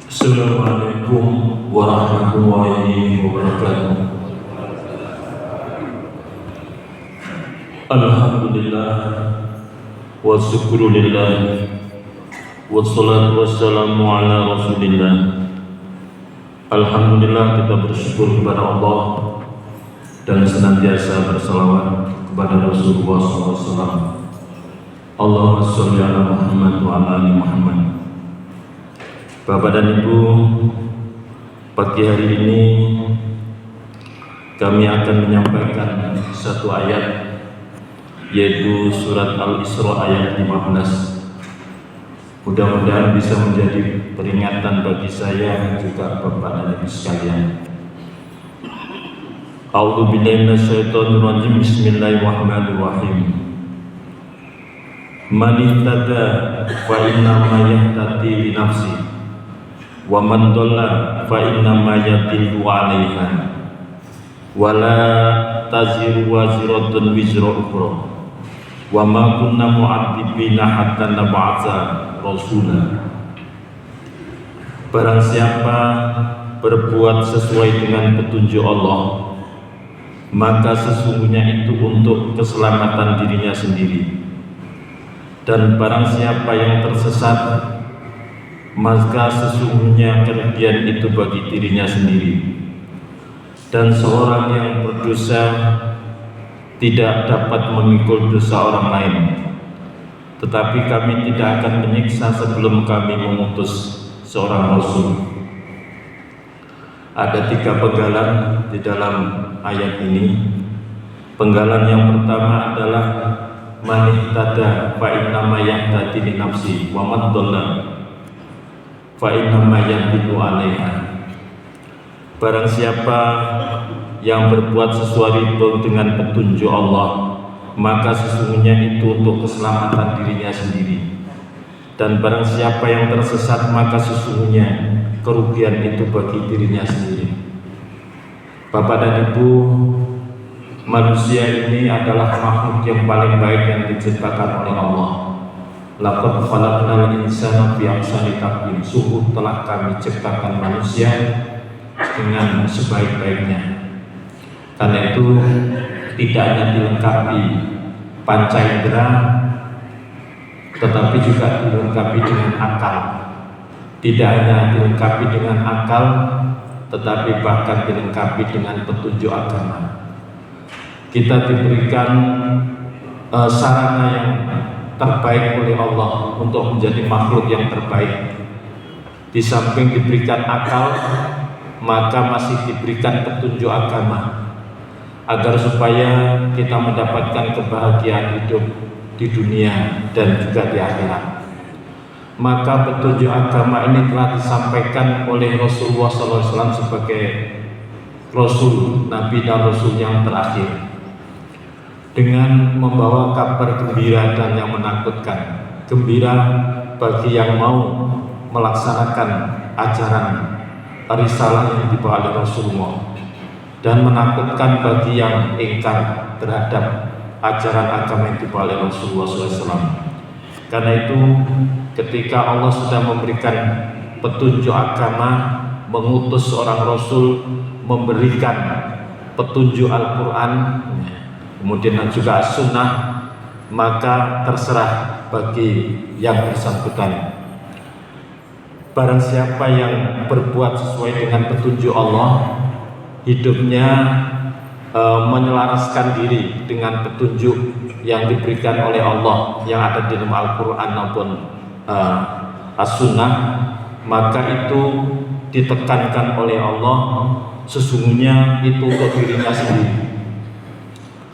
Assalamualaikum warahmatullahi wabarakatuh. Alhamdulillah wa syukrulillah wassalatu wassalamu ala rasulillah. Alhamdulillah, kita bersyukur kepada Allah dan senantiasa bersalawat kepada Rasulullah SAW. Allahumma sholli ala Muhammad wa ala ali Muhammad. Bapak dan Ibu, pagi hari ini kami akan menyampaikan satu ayat, yaitu surat Al-Isra ayat 15. Mudah-mudahan bisa menjadi peringatan bagi saya dan juga Bapak dan Ibu sekalian. A'udzu billahi minasyaitonir rajim. Bismillahirrahmanirrahim. Man ihtada fa inna ma yahtadi li nafsi wa man dhalla fa inna ma yadillu 'alaiha wa la taziru waziratun wizra ukhra wa ma kunna mu'adzibina hatta nab'atsa rasula. Barang siapa berbuat sesuai dengan petunjuk Allah, maka sesungguhnya itu untuk keselamatan dirinya sendiri. Dan barang siapa yang tersesat, maka sesungguhnya kerugian itu bagi dirinya sendiri. Dan seorang yang berdosa tidak dapat memikul dosa orang lain, tetapi kami tidak akan menyiksa sebelum kami mengutus seorang Rasul. Ada 3 penggalan di dalam ayat ini. Penggalan yang pertama adalah man ihtada fa inna ma yahtadi li nafsi wa man dhalla fa inna ma yadillu 'alaiha. Barang siapa yang berbuat sesuatu dengan petunjuk Allah, maka sesungguhnya itu untuk keselamatan dirinya sendiri. Dan barang siapa yang tersesat, maka sesungguhnya kerugian itu bagi dirinya sendiri. Bapak dan Ibu, manusia ini adalah makhluk yang paling baik yang diciptakan oleh Allah. Laqad khalaqnal insana fi ahsani taqwim. Sungguh telah kami ciptakan manusia dengan sebaik-baiknya. Karena itu tidak hanya dilengkapi panca indera, tetapi juga dilengkapi dengan akal. Tidak hanya dilengkapi dengan akal, tetapi bahkan dilengkapi dengan petunjuk agama. Kita diberikan sarana yang terbaik oleh Allah untuk menjadi makhluk yang terbaik. Di samping diberikan akal, maka masih diberikan petunjuk agama, agar supaya kita mendapatkan kebahagiaan hidup di dunia dan juga di akhirat. Maka petunjuk agama ini telah disampaikan oleh Rasulullah SAW sebagai Rasul, Nabi dan Rasul yang terakhir, dengan membawa kabar gembira dan yang menakutkan. Gembira bagi yang mau melaksanakan ajaran risalah yang dibawa oleh Rasulullah, dan menakutkan bagi yang ingkar terhadap ajaran agama yang dibawa oleh Rasulullah SAW. Karena itu ketika Allah sudah memberikan petunjuk agama, mengutus seorang Rasul, memberikan petunjuk Al-Quran, kemudian juga Sunnah, maka terserah bagi yang bersangkutan. Barang siapa yang berbuat sesuai dengan petunjuk Allah, hidupnya menyelaraskan diri dengan petunjuk yang diberikan oleh Allah yang ada di dalam Al-Quran maupun As-Sunnah, maka itu ditekankan oleh Allah, sesungguhnya itu untuk dirinya sendiri.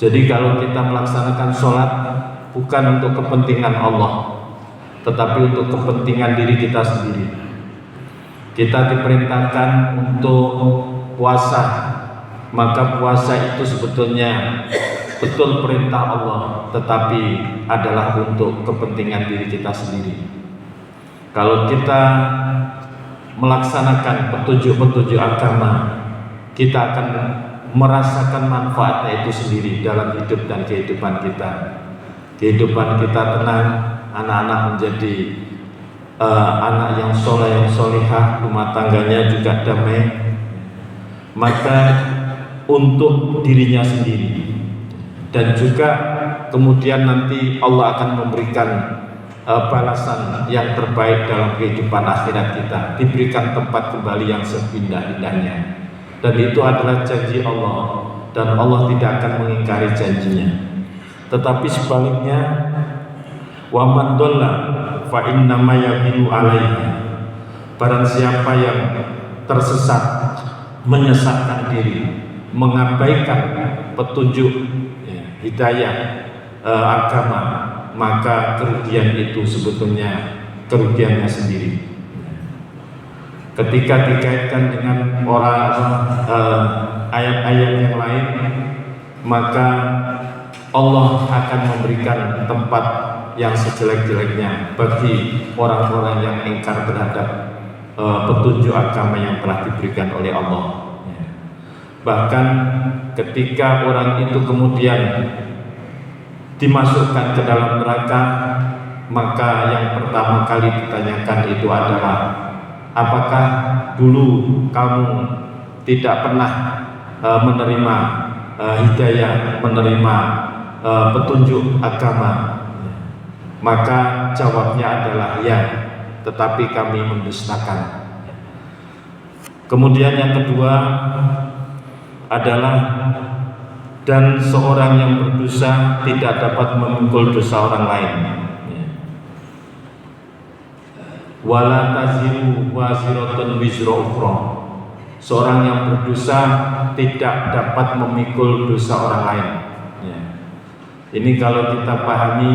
Jadi kalau kita melaksanakan sholat bukan untuk kepentingan Allah, tetapi untuk kepentingan diri kita sendiri. Kita diperintahkan untuk puasa, maka puasa itu sebetulnya betul perintah Allah, tetapi adalah untuk kepentingan diri kita sendiri. Kalau kita melaksanakan petunjuk-petunjuk agama, kita akan merasakan manfaatnya itu sendiri dalam hidup dan kehidupan kita. Kehidupan kita tenang, anak-anak menjadi anak yang soleh, yang solihah, rumah tangganya juga damai, maka untuk dirinya sendiri dan juga kemudian nanti Allah akan memberikan balasan yang terbaik dalam kehidupan akhirat kita, diberikan tempat kembali yang sepindah-pindahnya, dan itu adalah janji Allah dan Allah tidak akan mengingkari janjinya. Tetapi sebaliknya, wa man dhalla fa innama yabilu alaihi, barang siapa yang tersesat, menyesatkan diri, mengabaikan petunjuk hidayah agama, maka kerugian itu sebetulnya kerugiannya sendiri. Ketika dikaitkan dengan ayat-ayat yang lain, maka Allah akan memberikan tempat yang sejelek-jeleknya bagi orang-orang yang ingkar terhadap petunjuk agama yang telah diberikan oleh Allah. Bahkan ketika orang itu kemudian dimasukkan ke dalam neraka, maka yang pertama kali ditanyakan itu adalah, apakah dulu kamu tidak pernah menerima hidayah, menerima petunjuk agama? Maka jawabnya adalah ya, tetapi kami mendustakan. Kemudian yang kedua adalah, dan seorang yang berdosa tidak dapat memikul dosa orang lain. Wala taziru waziratun wizra ukhra, seorang yang berdosa tidak dapat memikul dosa orang lain. Ini kalau kita pahami,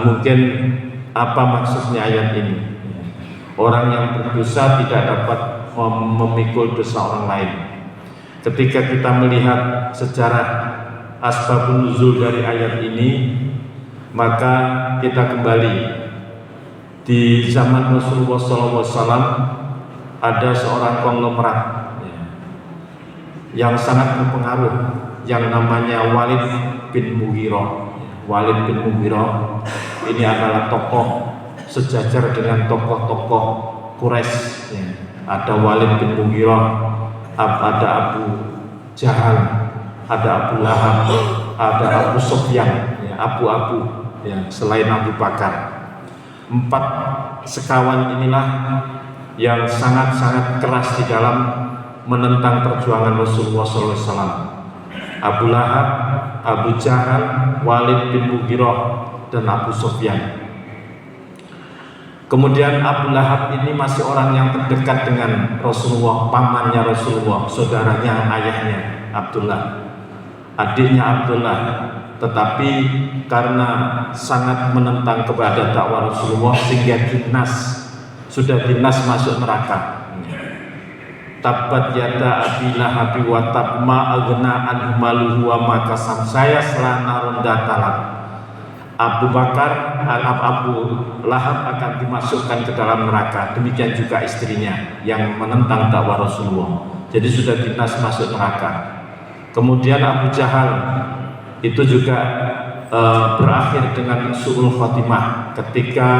mungkin apa maksudnya ayat ini. Orang yang berdosa tidak dapat memikul dosa orang lain. Ketika kita melihat sejarah asbabun nuzul dari ayat ini, maka kita kembali di zaman Rasulullah SAW. Ada seorang konglomerat yang sangat berpengaruh yang namanya Walid bin Mughirah. Walid bin Mughirah ini adalah tokoh sejajar dengan tokoh-tokoh Quraisy. Ada Walid bin Mughirah, ada Abu Jahal, ada Abu Lahab, ada Abu Sufyan, Abu-Abu, selain Abu Bakar. 4 sekawan inilah yang sangat-sangat keras di dalam menentang perjuangan Rasulullah SAW. Abu Lahab, Abu Jahal, Walid bin Mughirah, dan Abu Sufyan. Kemudian Abu Lahab ini masih orang yang terdekat dengan Rasulullah, pamannya Rasulullah, saudaranya, ayahnya Abdullah, adiknya Abdullah. Tetapi karena sangat menentang kepada dakwah Rasulullah sehingga sudah dinas masuk neraka. Tabbat yada abi lahabi wa tab ma aghna anhu maluhu wa ma kasab, saya selana ronda talak. Abu Bakar, Abu Lahab akan dimasukkan ke dalam neraka, demikian juga istrinya yang menentang dakwah Rasulullah, jadi sudah dinas masuk neraka. Kemudian Abu Jahal itu juga berakhir dengan su'ul khotimah ketika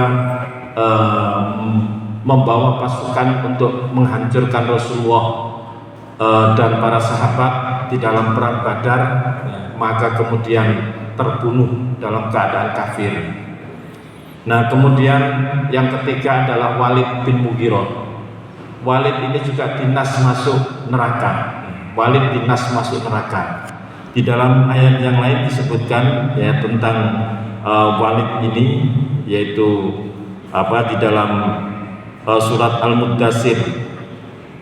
membawa pasukan untuk menghancurkan Rasulullah dan para sahabat di dalam perang Badar, maka kemudian terbunuh dalam keadaan kafir. Nah, kemudian yang ketiga adalah Walid bin Mughirah. Walid ini juga dinas masuk neraka. Walid dinas masuk neraka. Di dalam ayat yang lain disebutkan tentang Walid ini, yaitu di dalam surat Al-Muddatsir.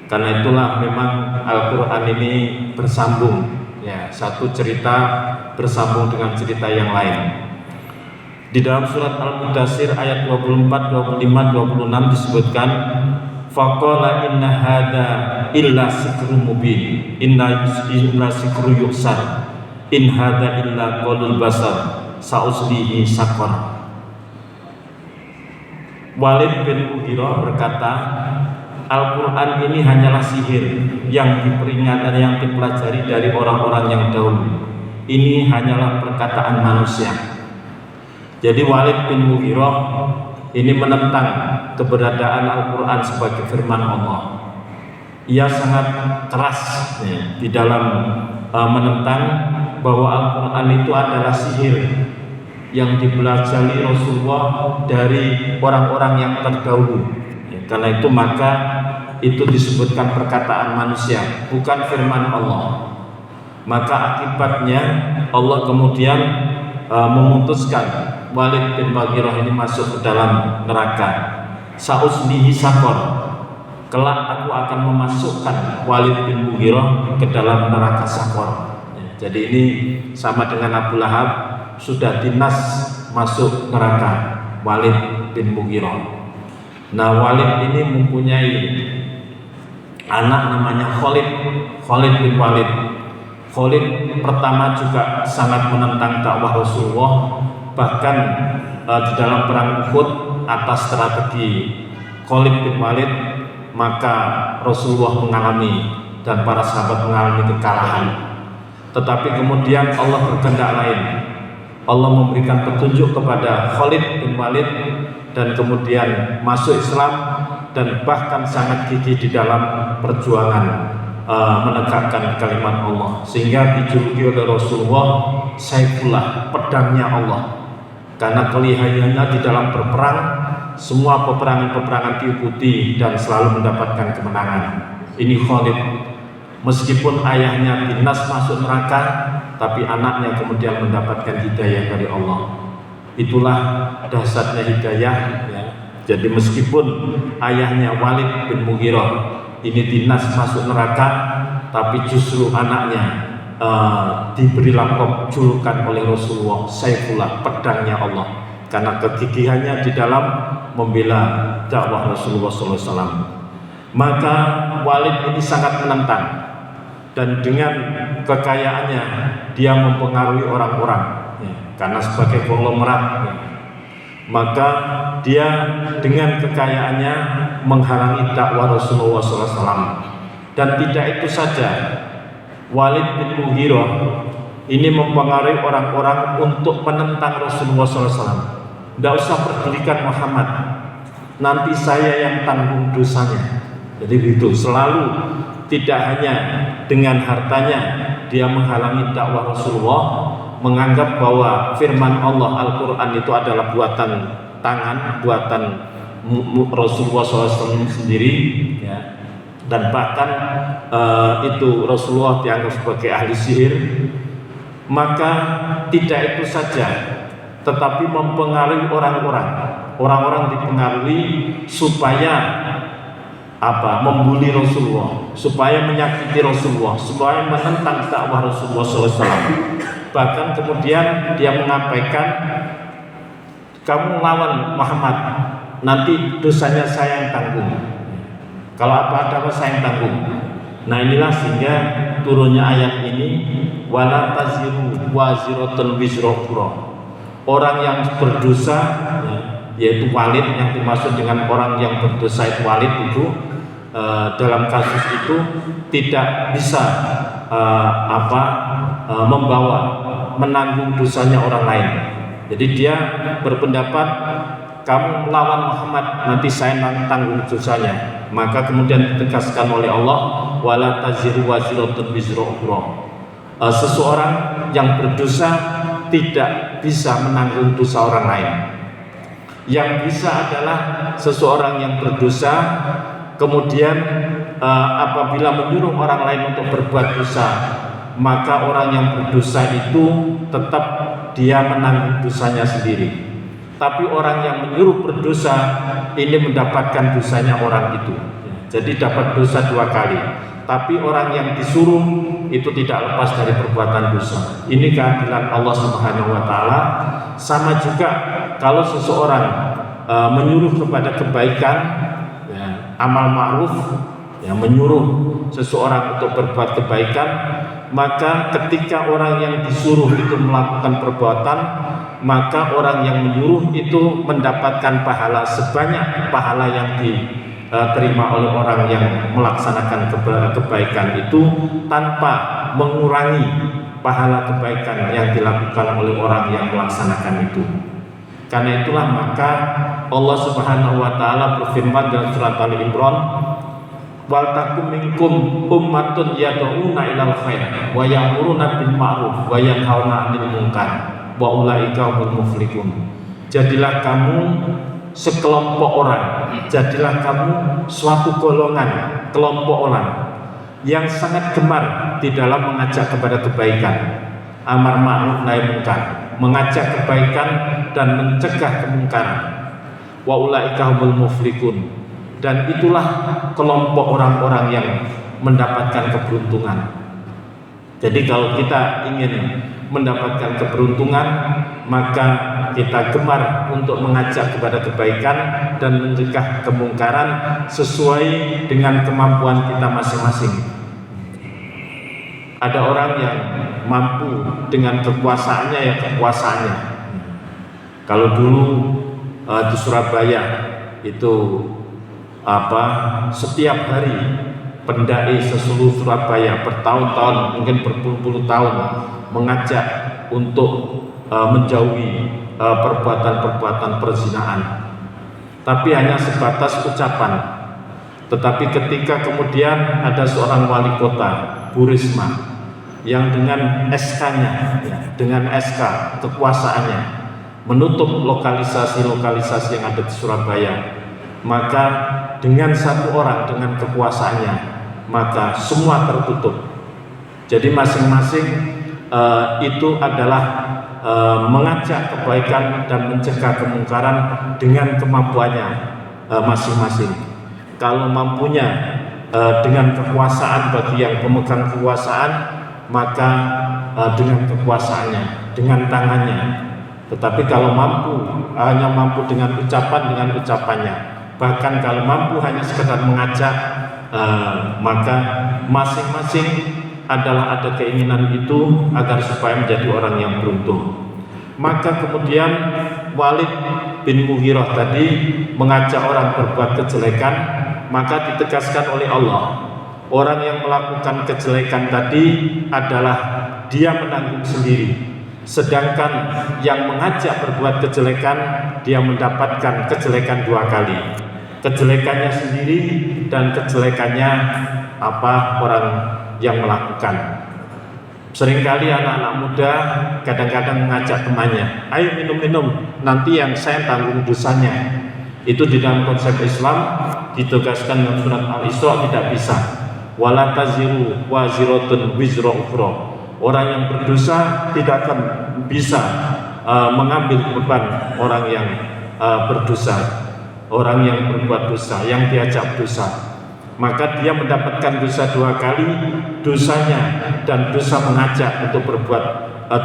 Karena itulah memang Al-Quran ini bersambung, satu cerita bersambung dengan cerita yang lain. Di dalam surat Al-Muddatsir ayat 24, 25, 26 disebutkan, faqala inna hada illa sikrun mubin, inna sikru yuksar, in hada illa qaulul basar, sa'uslihi sakor. Walid bin Mughirah berkata, Al-Quran ini hanyalah sihir yang diperingatkan, yang dipelajari dari orang-orang yang dahulu. Ini hanyalah perkataan manusia. Jadi Walid bin Mughirah ini menentang keberadaan Al-Quran sebagai firman Allah. Ia sangat keras di dalam menentang bahwa Al-Quran itu adalah sihir yang dipelajari Rasulullah dari orang-orang yang terdahulu. Karena itu maka itu disebutkan perkataan manusia, bukan firman Allah. Maka akibatnya Allah kemudian memutuskan Walid bin Mughirah ini masuk ke dalam neraka. Sa'uslihi sakor, kelak aku akan memasukkan Walid bin Mughirah ke dalam neraka sakor. Jadi ini sama dengan Abu Lahab, sudah dinas masuk neraka Walid bin Mughirah. Nah, Walid ini mempunyai anak namanya Khalid bin Walid. Khalid pertama juga sangat menentang dakwah Rasulullah, bahkan di dalam perang Uhud atas strategi Khalid bin Walid maka Rasulullah mengalami dan para sahabat mengalami kekalahan. Tetapi kemudian Allah berkehendak lain. Allah memberikan petunjuk kepada Khalid bin Walid dan kemudian masuk Islam dan bahkan sangat gigih di dalam perjuangan menegakkan kalimat Allah, sehingga dijuluki oleh Rasulullah Saifullah, pedangnya Allah, karena kelihayannya di dalam berperang semua peperangan-peperangan diikuti dan selalu mendapatkan kemenangan. Ini Khalid, meskipun ayahnya dinas masuk neraka, tapi anaknya kemudian mendapatkan hidayah dari Allah. Itulah dahsyatnya hidayah ya. Jadi meskipun ayahnya Walid bin Mughirah ini dinas masuk neraka, tapi justru anaknya diberi laqab julukan oleh Rasulullah Saifullah, pedangnya Allah, karena kegigihannya di dalam membela dakwah Rasulullah SAW. Maka Walid ini sangat menentang, dan dengan kekayaannya dia mempengaruhi orang-orang ya, karena sebagai konglomerat ya. Maka dia dengan kekayaannya menghalangi dakwah Rasulullah SAW. Dan tidak itu saja, Walid bin Mughirah ini mempengaruhi orang-orang untuk menentang Rasulullah SAW. Tidak usah pedulikan Muhammad, nanti saya yang tanggung dosanya. Jadi begitu, selalu tidak hanya dengan hartanya dia menghalangi dakwah Rasulullah, menganggap bahwa firman Allah Al-Quran itu adalah buatan tangan, buatan Rasulullah SAW sendiri ya. Dan bahkan itu Rasulullah dianggap sebagai ahli sihir. Maka tidak itu saja, tetapi mempengaruhi orang-orang dipengaruhi supaya membuli Rasulullah, supaya menyakiti Rasulullah, supaya menentang dakwah Rasulullah SAW. Bahkan kemudian dia mengabaikan, kamu lawan Muhammad, nanti dosanya saya yang tanggung. Kalau apa-apa saya yang tanggung. Nah inilah sehingga turunnya ayat ini, wala taziru waziratun wizra ukhra. Orang yang berdosa yaitu Walid, yang dimaksud dengan orang yang berdosa itu Walid itu dalam kasus itu tidak bisa menanggung dosanya orang lain. Jadi dia berpendapat, kamu melawan Muhammad, nanti saya tanggung dosanya. Maka kemudian ditegaskan oleh Allah, wala taziru waziratun wizra ukhra. Seseorang yang berdosa tidak bisa menanggung dosa orang lain. Yang bisa adalah seseorang yang berdosa kemudian apabila menyuruh orang lain untuk berbuat dosa, maka orang yang berdosa itu tetap dia menanggung dosanya sendiri. Tapi orang yang menyuruh berdosa ini mendapatkan dosanya orang itu. Jadi dapat dosa dua kali. Tapi orang yang disuruh itu tidak lepas dari perbuatan dosa. Ini keadilan Allah Subhanahu wa taala. Sama juga kalau seseorang menyuruh kepada kebaikan, ya, amal ma'ruf, yang menyuruh seseorang untuk berbuat kebaikan, maka ketika orang yang disuruh itu melakukan perbuatan, maka orang yang menyuruh itu mendapatkan pahala sebanyak pahala yang diterima oleh orang yang melaksanakan kebaikan itu, tanpa mengurangi pahala kebaikan yang dilakukan oleh orang yang melaksanakan itu. Karena itulah maka Allah Subhanahu wa taala berfirman dalam surat Ali Imran, wal takum minkum ummatun yad'una ilal khair wa ya'muruna bil ma'ruf wa yanhauna 'anil munkar wa ulaika humul muflihun. Jadilah kamu sekelompok orang, jadilah kamu suatu golongan, kelompok orang yang sangat gemar di dalam mengajak kepada kebaikan, amar ma'ruf nahi munkar, mengajak kebaikan dan mencegah kemungkaran. Wa ulaika humul muflihun, dan itulah kelompok orang-orang yang mendapatkan keberuntungan. Jadi kalau kita ingin mendapatkan keberuntungan, maka kita gemar untuk mengajak kepada kebaikan dan mencegah kemungkaran sesuai dengan kemampuan kita masing-masing. Ada orang yang mampu dengan kekuasaannya ya kekuasaannya. Kalau dulu di Surabaya itu setiap hari pendai seluruh Surabaya bertahun-tahun, mungkin berpuluh-puluh tahun mengajak untuk menjauhi perbuatan-perbuatan perzinahan, tapi hanya sebatas ucapan. Tetapi ketika kemudian ada seorang wali kota, Bu Risma, yang dengan SK-nya, dengan SK kekuasaannya menutup lokalisasi-lokalisasi yang ada di Surabaya, maka dengan satu orang dengan kekuasaannya, maka semua tertutup. Jadi masing-masing itu adalah mengajak kebaikan dan mencegah kemungkaran dengan kemampuannya masing-masing. Kalau mampunya dengan kekuasaan bagi yang pemegang kekuasaan, maka dengan kekuasaannya, dengan tangannya. Tetapi kalau hanya mampu dengan ucapannya, bahkan kalau mampu hanya sekedar mengajak, maka masing-masing adalah ada keinginan itu agar supaya menjadi orang yang beruntung. Maka kemudian Walid bin Mughirah tadi mengajak orang berbuat kejelekan, maka ditegaskan oleh Allah, orang yang melakukan kejelekan tadi adalah dia menanggung sendiri, sedangkan yang mengajak berbuat kejelekan dia mendapatkan kejelekan dua kali, kejelekannya sendiri dan kejelekannya orang yang melakukan. Seringkali anak-anak muda kadang-kadang mengajak temannya, ayo minum-minum, nanti yang saya tanggung dosanya. Itu di dalam konsep Islam ditegaskan dalam surat Al-Isra tidak bisa. Wala taziru waziratun wizra ukhra. Orang yang berdosa tidak akan bisa mengambil beban orang yang berdosa, orang yang berbuat dosa, yang diajak dosa. Maka dia mendapatkan dosa dua kali, dosanya dan dosa mengajak untuk berbuat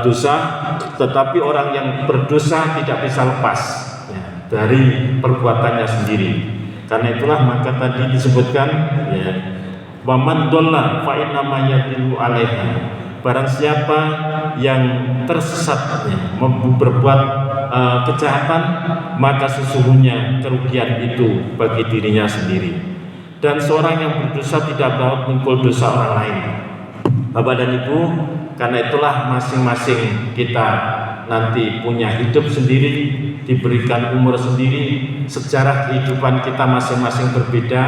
dosa. Tetapi orang yang berdosa tidak bisa lepas dari perbuatannya sendiri. Karena itulah maka tadi disebutkan wa man dhalla fa inna ma yadillu 'alaiha. Barang siapa yang tersesat berbuat kejahatan, maka sesungguhnya kerugian itu bagi dirinya sendiri. Dan seorang yang berdosa tidak dapat memikul dosa orang lain. Bapak dan Ibu, karena itulah masing-masing kita nanti punya hidup sendiri, diberikan umur sendiri, sejarah kehidupan kita masing-masing berbeda,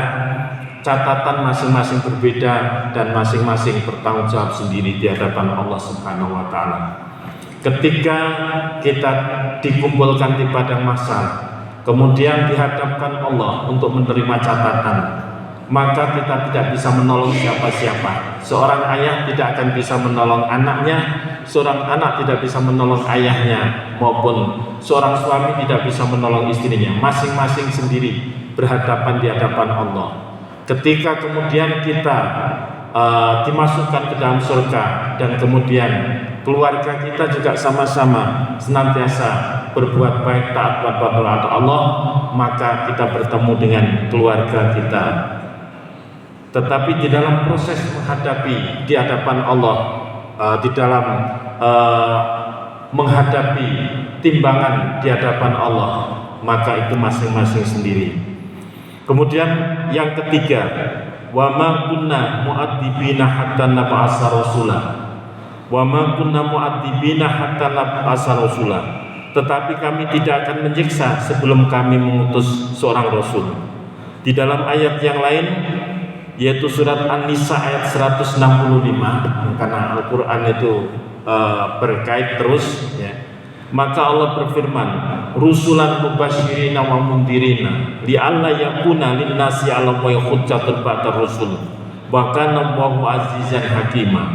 catatan masing-masing berbeda, dan masing-masing bertanggung jawab sendiri di hadapan Allah Subhanahu wa taala. Ketika kita dikumpulkan di padang mahsyar, kemudian dihadapkan Allah untuk menerima catatan, maka kita tidak bisa menolong siapa-siapa. Seorang ayah tidak akan bisa menolong anaknya, seorang anak tidak bisa menolong ayahnya, maupun seorang suami tidak bisa menolong istrinya. Masing-masing sendiri berhadapan di hadapan Allah. Ketika kemudian kita dimasukkan ke dalam surga, dan kemudian keluarga kita juga sama-sama senantiasa berbuat baik, taat kepada Allah, maka kita bertemu dengan keluarga kita. Tetapi di dalam proses menghadapi di hadapan Allah, di dalam menghadapi timbangan di hadapan Allah, maka itu masing-masing sendiri. Kemudian yang ketiga, wa ma kunna mu'adzibina hatta nab'atsa rasula. Wa ma kunna mu'adzibina hatta nab'atsa rasula. tetapi kami tidak akan menyiksa sebelum kami mengutus seorang rasul. Di dalam ayat yang lain, yaitu surat An-Nisa ayat 165, karena Al-Quran itu berkait terus ya. Maka Allah berfirman, rusulan mubasyirina wa mundirina li'alla yakuna linnasi 'ala Allahi hujjatun ba'da rusul wa kana Allahu azizan hakima.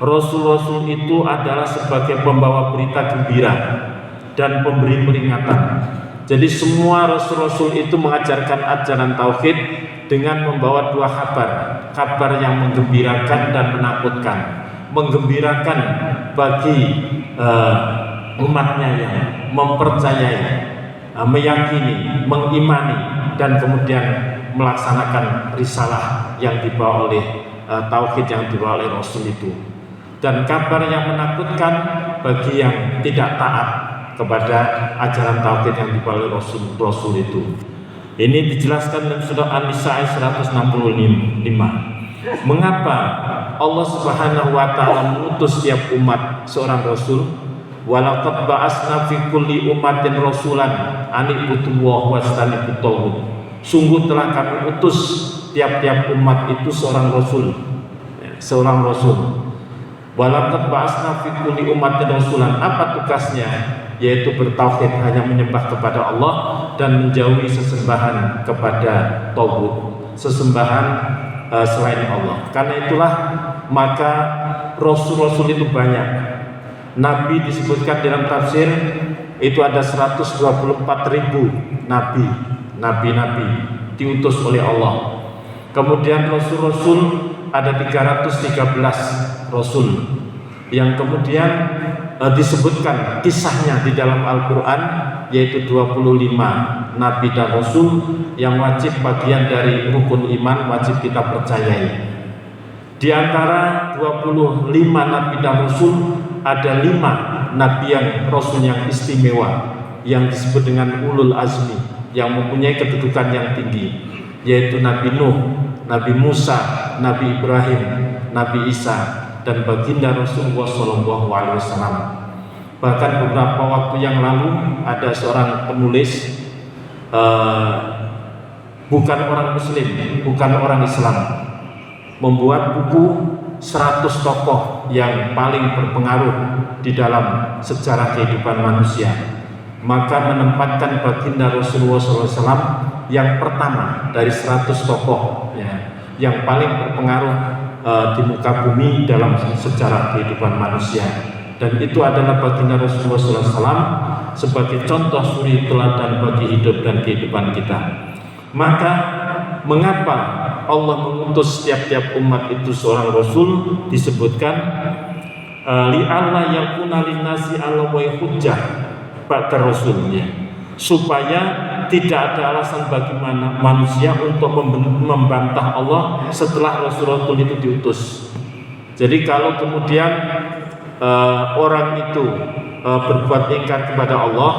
Rasul-rasul itu adalah sebagai pembawa berita gembira dan pemberi peringatan. Jadi semua rasul-rasul itu mengajarkan ajaran tauhid dengan membawa dua kabar yang menggembirakan dan menakutkan. Menggembirakan bagi umatnya yang mempercayai, meyakini, mengimani, dan kemudian melaksanakan risalah yang dibawa oleh tauhid yang dibawa oleh Rasul itu. Dan kabar yang menakutkan bagi yang tidak taat kepada ajaran tauhid yang dibawa oleh Rasul itu. Ini dijelaskan dalam surah An-Nisa ayat 165. Mengapa Allah Subhanahu wa taala mengutus setiap umat seorang rasul? Walaqad ba'asna fi kulli ummatin rasulan an ibudullaha wastanibu taghut. Sungguh telah kami utus tiap-tiap umat itu seorang rasul. Walaqad ba'asna fi kulli ummatin rasulan. Apa tugasnya? Yaitu bertauhid, hanya menyembah kepada Allah dan menjauhi sesembahan kepada taghut, sesembahan selain Allah. Karena itulah maka rasul-rasul itu banyak. Nabi disebutkan dalam tafsir itu ada 124.000 nabi diutus oleh Allah. Kemudian rasul-rasul ada 313 rasul yang kemudian disebutkan kisahnya di dalam Al-Quran, yaitu 25 nabi dan rasul yang wajib bagian dari rukun iman, wajib kita percayai. Di antara 25 nabi dan rasul ada 5 nabi yang rasul yang istimewa yang disebut dengan ulul azmi, yang mempunyai kedudukan yang tinggi, yaitu Nabi Nuh, Nabi Musa, Nabi Ibrahim, Nabi Isa, dan baginda Rasulullah SAW. Bahkan beberapa waktu yang lalu ada seorang penulis, bukan orang Muslim, bukan orang Islam, membuat buku 100 tokoh yang paling berpengaruh di dalam sejarah kehidupan manusia. Maka menempatkan baginda Rasulullah SAW yang pertama dari 100 tokoh ya, yang paling berpengaruh di muka bumi dalam sejarah kehidupan manusia. Dan itu adalah baginda Rasulullah SAW sebagai contoh suri teladan bagi hidup dan kehidupan kita. Maka mengapa Allah mengutus tiap-tiap umat itu seorang rasul? Disebutkan li'alla yakuna linnasi 'ala Allahi hujjah ba'da rasulnya, supaya tidak ada alasan bagi manusia untuk membantah Allah setelah rasul-rasul itu diutus. Jadi kalau kemudian orang itu berbuat ingkar kepada Allah,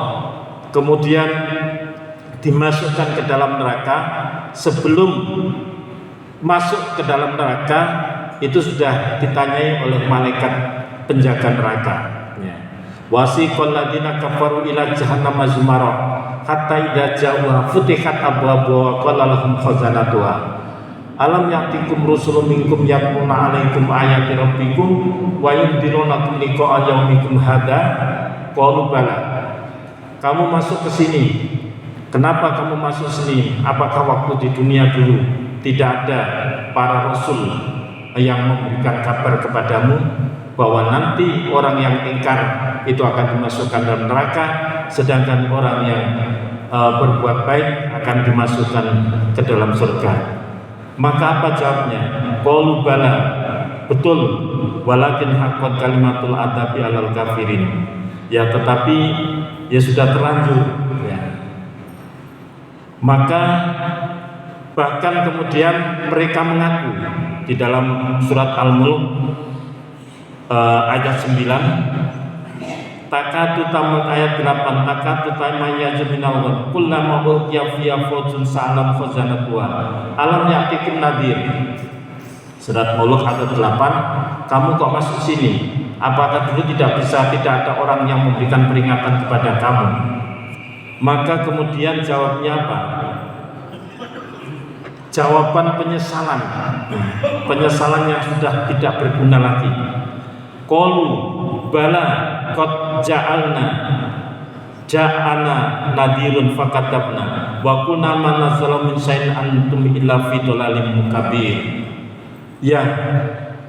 kemudian dimasukkan ke dalam neraka, sebelum masuk ke dalam neraka itu sudah ditanyai oleh malaikat penjaga neraka. Wasiqal ladina kafaru ila jahannam zumara hatta idza ja'uha futihat abwabuha wa qala lahum khazanatuha alam ya'tikum rusulun minkum yaquluna 'alaikum ayati rabbikum wa yundirunakum liqa'a yaumikum hadza qalu bala. Kamu masuk ke sini. Kenapa kamu masuk sini? Apakah waktu di dunia dulu tidak ada para rasul yang memberikan kabar kepadamu bahwa nanti orang yang ingkar itu akan dimasukkan dalam neraka, sedangkan orang yang berbuat baik akan dimasukkan ke dalam surga? Maka apa jawabnya? Qalu bala, betul, walakin haqqat kalimatul adabi alal kafirin. Ya, tetapi ya sudah terlanjur ya. Maka bahkan kemudian mereka mengaku di dalam surat Al-Mulk ayat 9, takatu tamat ayat 8, takatu tamayyazu minal ghad kullama ulqiya fiha fawjun sa'alam khazanatuha alam ya'tikum nadhir. Surat Mulk ayat 8, kamu kok masuk sini? apakah dulu tidak ada orang yang memberikan peringatan kepada kamu? Maka kemudian jawabnya apa? Jawaban penyesalan, penyesalan yang sudah tidak berguna lagi. Qalu bala qad ja'ana nadirun fakadzabna wa kunna ma nazzala min syai'in antum illa fi dhalalim mukabir. Ya,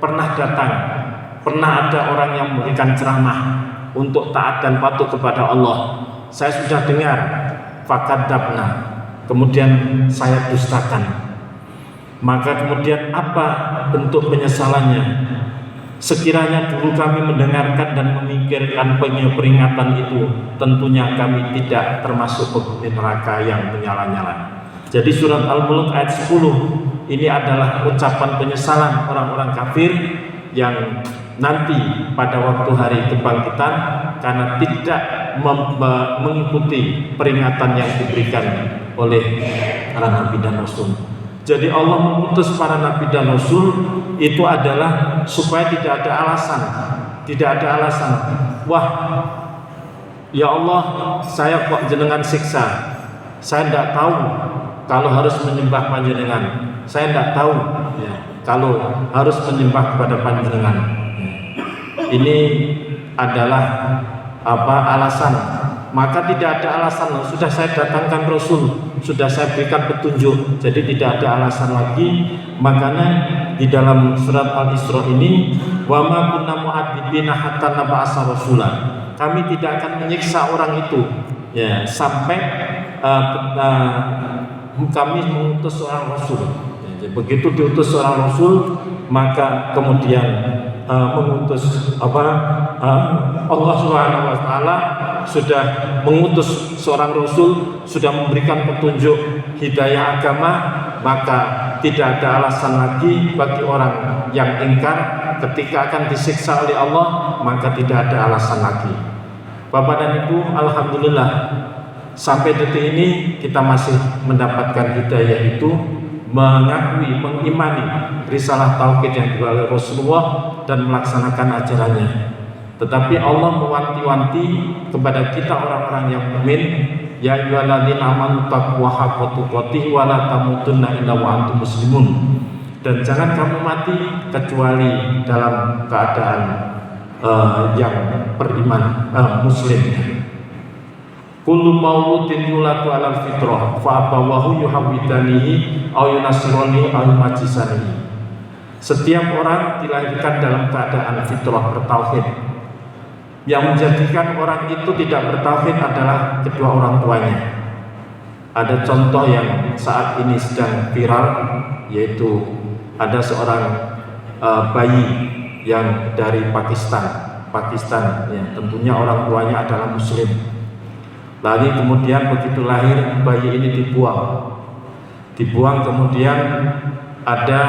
pernah datang, pernah ada orang yang memberikan ceramah untuk taat dan patuh kepada Allah. Saya sudah dengar, fakadzabna, kemudian saya dustakan. Maka kemudian apa bentuk penyesalannya? Sekiranya dulu kami mendengarkan dan memikirkan peringatan itu, tentunya kami tidak termasuk penghuni neraka yang menyala-nyala. Jadi surat Al-Mulk ayat 10 ini adalah ucapan penyesalan orang-orang kafir yang nanti pada waktu hari kebangkitan karena tidak mengikuti peringatan yang diberikan oleh para nabi dan rasul. Jadi Allah mengutus para nabi dan rasul itu adalah supaya tidak ada alasan. Wah, ya Allah, saya kok jenengan siksa. Saya tidak tahu kalau harus menyembah panjenengan. Saya tidak tahu ya, kalau harus menyembah kepada panjenengan. Ini adalah alasan. Maka tidak ada alasan, sudah saya datangkan Rasul, sudah saya berikan petunjuk, jadi tidak ada alasan lagi. Makanya di dalam surat Al-Isra ini, wa ma kunna mu'adzibina hatta nab'atsa rasula, kami tidak akan menyiksa orang itu ya sampai kami mengutus seorang Rasul. Ya, begitu diutus seorang Rasul, maka kemudian mengutus Allah Subhanahu wa taala sudah mengutus seorang rasul, sudah memberikan petunjuk hidayah agama, maka tidak ada alasan lagi bagi orang yang ingkar ketika akan disiksa oleh Allah, maka tidak ada alasan lagi. Bapak dan Ibu, alhamdulillah sampai detik ini kita masih mendapatkan hidayah itu, mengakui, mengimani risalah tauhid yang diberikan oleh Rasulullah dan melaksanakan ajarannya. Tetapi Allah mewanti-wanti kepada kita orang-orang yang mukmin, ya ayyuhalladzina amanu taqullaha haqqa tuqatih wa la tamutunna illa wa antum muslimun. Dan jangan kamu mati kecuali dalam keadaan yang beriman, muslim. Kullu mauludin yuladu 'alal fitrah fa abawahu yuhawwidanihi aw yunasirani aw yumajisanihi. Setiap orang dilahirkan dalam keadaan fitrah bertauhid. Yang menjadikan orang itu tidak bertauhid adalah kedua orang tuanya. Ada contoh yang saat ini sedang viral, yaitu ada seorang bayi yang dari Pakistan ya, tentunya orang tuanya adalah muslim. Lalu kemudian begitu lahir bayi ini dibuang kemudian ada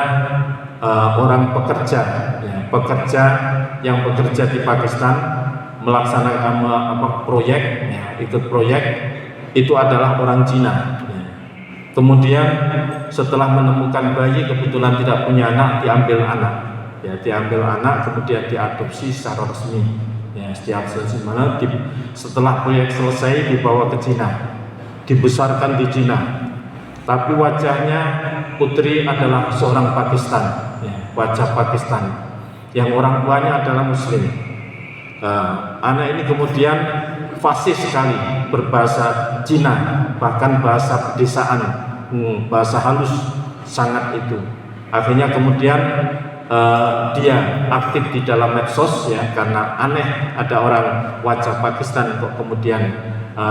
orang pekerja yang bekerja di Pakistan melaksanakan proyek, ya, ikut proyek, itu adalah orang Cina. Ya. Kemudian setelah menemukan bayi, kebetulan tidak punya anak, diambil anak, kemudian diadopsi secara resmi. Ya, setelah proyek selesai dibawa ke Cina, dibesarkan di Cina. Tapi wajahnya putri adalah seorang Pakistan, ya, wajah Pakistan, yang orang tuanya adalah Muslim. Anak ini kemudian fasih sekali berbahasa Cina, bahkan bahasa pedesaan, bahasa halus sangat itu. Akhirnya kemudian dia aktif di dalam medsos ya, karena aneh ada orang wajah Pakistan kok kemudian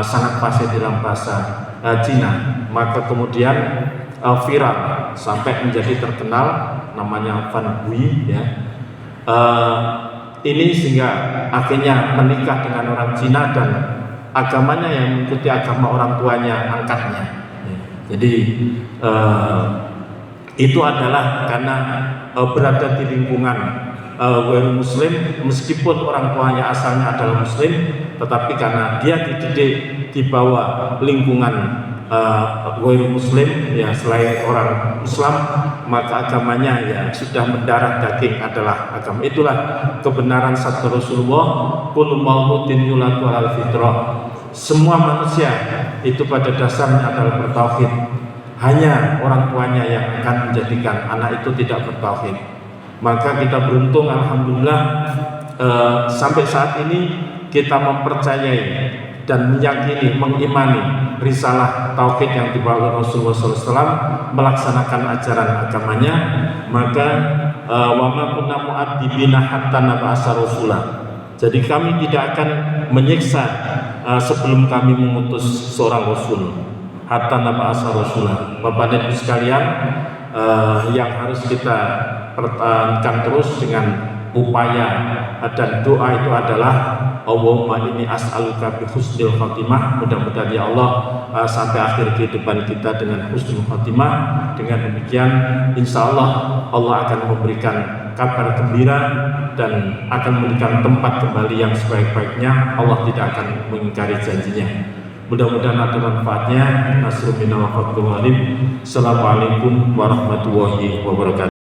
sangat fasih dalam bahasa Cina. Maka kemudian viral sampai menjadi terkenal, namanya Van Bui ya. Ini sehingga akhirnya menikah dengan orang Cina dan agamanya yang mengikuti agama orang tuanya, angkatnya. Jadi itu adalah karena berada di lingkungan Muslim, meskipun orang tuanya asalnya adalah Muslim, tetapi karena dia dididik di bawah lingkungan Ghairul muslim, ya selain orang Islam, maka agamanya ya sudah mendarah daging adalah agama. Itulah kebenaran sabda Rasulullah, kullu mauludin yuladu alal fitrah. Semua manusia itu pada dasarnya adalah bertauhid. Hanya orang tuanya yang akan menjadikan anak itu tidak bertauhid. Maka kita beruntung, alhamdulillah, sampai saat ini kita mempercayai dan meyakini, mengimani risalah tauhid yang dibawa oleh Rasulullah SAW, melaksanakan ajaran agamanya. Maka wa ma kunna mu'adzibina hatta nab'atsa rasula. Jadi kami tidak akan menyiksa sebelum kami mengutus seorang rasul. Hatta nab'atsa rasula. Bapak dan Ibu sekalian, yang harus kita pertahankan terus dengan upaya dan doa itu adalah Allahumma inni as'aluka bi husnil khatimah. Mudah-mudahan ya Allah sampai akhir kehidupan kita dengan husnul khatimah. Dengan demikian insya Allah Allah akan memberikan kabar gembira dan akan memberikan tempat kembali yang sebaik-baiknya. Allah tidak akan mengingkari janjinya. Mudah-mudahan ada manfaatnya. Nasrul minna wa fathul alim. Assalamualaikum warahmatullahi wabarakatuh.